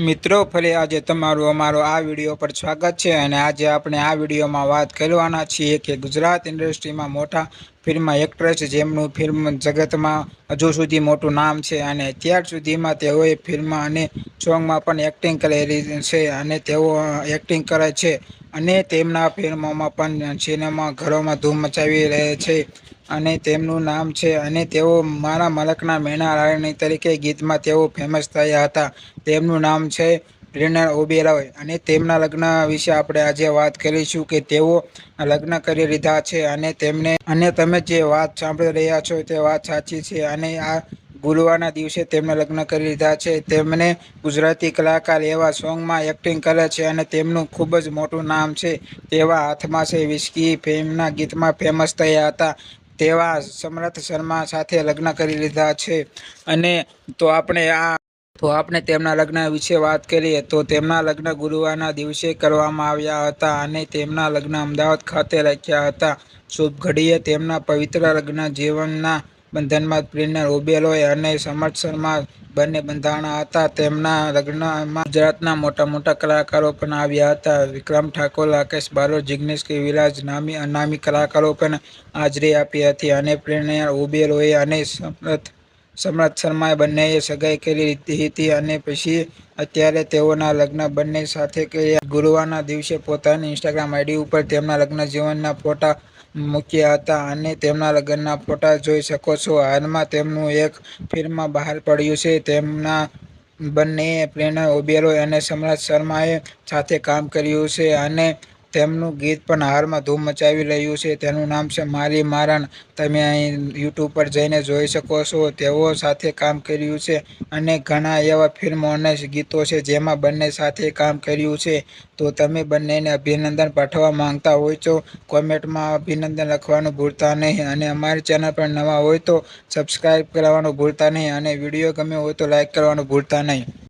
મિત્રો ફરી આજે તમારું અમારો આ વિડીયો પર સ્વાગત છે અને આજે આપણે આ વિડીયોમાં વાત કરવાના છીએ કે ગુજરાત ઇન્ડસ્ટ્રીમાં મોટા ફિલ્મ એક્ટ્રેસ જેમનું ફિલ્મ જગતમાં હજુ સુધી મોટું નામ છે અને અત્યાર સુધીમાં તેઓએ ફિલ્મ અને સોંગમાં પણ એક્ટિંગ કરેલી છે અને તેઓ એક્ટિંગ કરે છે અને તેમના ફિલ્મોમાં પણ સિનેમા ઘરોમાં ધૂમ મચાવી રહે છે અને તેમનું નામ છે અને તેઓ મારા મલકના મેના રાણી તરીકે ગીતમાં તેઓ ફેમસ થયા હતા. તેમનું નામ છે પ્રેરણા ઓબેરોય અને તેમના લગ્ન વિશે આપણે આજે વાત કરીશું કે તેઓ લગ્ન કરી લીધા છે અને તમે જે વાત સાંભળી રહ્યા છો તે વાત સાચી છે અને આ ગુરુવારના દિવસે તેમને લગ્ન કરી લીધા છે. તેમને ગુજરાતી કલાકાર એવા સોંગમાં એક્ટિંગ કરે છે અને તેમનું ખૂબ જ મોટું નામ છે. તેવા હાથમાં છે વિસ્કી ફિલ્મના ગીતમાં ફેમસ થયા હતા. તેવા સમર્થ શર્મા સાથે લગ્ન કરી લીધા છે અને આપણે તેમના લગ્ન વિશે વાત કરીએ તો તેમના લગ્ન ગુરુવારના દિવસે કરવામાં આવ્યા હતા અને તેમના લગ્ન અમદાવાદ ખાતે રાખ્યા હતા. શુભ ઘડીએ તેમના પવિત્ર લગ્ન જીવનના બંધનમાં પ્રેરણા ઓબેરોય અને સમર્થ શર્મા બંને બંધાણા હતા. તેમના લગ્નમાં ગુજરાતના મોટા કલાકારો પણ આવ્યા હતા. વિક્રમ ઠાકોર, રાકેશ બારોટ, જિગ્નેશ વિરાજ, નામી અનામી કલાકારો પણ હાજરી આપી હતી અને પ્રેરણા ઓબેરોય અને સમર્થ શર્મા બંનેએ સગાઈ કરી લીધી હતી અને પછી અત્યારે તેઓના લગ્ન બંને સાથે કર્યા. ગુરુવારના દિવસે પોતાની ઇન્સ્ટાગ્રામ આઈડી ઉપર તેમના લગ્ન જીવનના ફોટા મૂક્યા હતા અને તેમના લગ્નના ફોટા જોઈ શકો છો. હાલમાં તેમનું એક ફિલ્મ બહાર પડ્યું છે. તેમના બંનેએ પ્રેરણા ઓબેરોય અને સમર્થ શર્માએ સાથે કામ કર્યું છે અને તેમનું ગીત પણ હાલમાં ધૂમ મચાવી રહ્યું છે. તેનું નામ છે મારી મારણ. તમે અહીં યુટ્યુબ પર જઈને જોઈ શકો છો. તેઓ સાથે કામ કર્યું છે અને ઘણા એવા ફિલ્મો અને ગીતો છે જેમાં બંને સાથે કામ કર્યું છે. તો તમે બંનેને અભિનંદન પાઠવવા માંગતા હોય તો કોમેન્ટમાં અભિનંદન લખવાનું ભૂલતા નહીં અને અમારી ચેનલ પર નવા હોય તો સબસ્ક્રાઈબ કરવાનું ભૂલતા નહીં અને વિડીયો ગમ્યો હોય તો લાઈક કરવાનું ભૂલતા નહીં.